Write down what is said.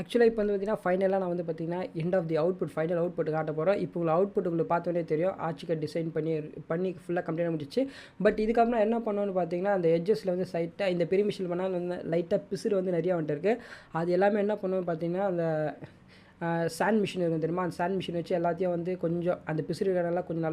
ஆக்சுவலாக இப்போ வந்து பார்த்தீங்கன்னா ஃபைனலாக நான் வந்து பார்த்தீங்கன்னா end of the output final output காட்ட போகிறோம். இப்போ உங்களுக்கு அவுட்புட் உங்களுக்கு பார்த்தோன்னே தெரியும். ஆர்ச்சிகட் டிசைன் பண்ணி ஃபுல்லாக கம்ப்ளீட்டாக முடிஞ்சிச்சு. பட் இதுக்கப்புறம் என்ன பண்ணணும்னு பார்த்தீங்கன்னா அந்த எட்ஜஸில் வந்து சைட்டாக இந்த பெரிமிஷன் பண்ணால் வந்து லைட்டாக பிசுறு வந்து நிறையா வந்துட்டு இருக்குது. அது எல்லாமே என்ன பண்ணணும்னு பார்த்தீங்கன்னா அந்த சாண்ட் மிஷின் இருக்கும் தெரியுமா, அந்த சாண்ட் மிஷின் வச்சு எல்லாத்தையும் வந்து கொஞ்சம் அந்த பிசுறு கடலாம் கொஞ்சம் நல்லா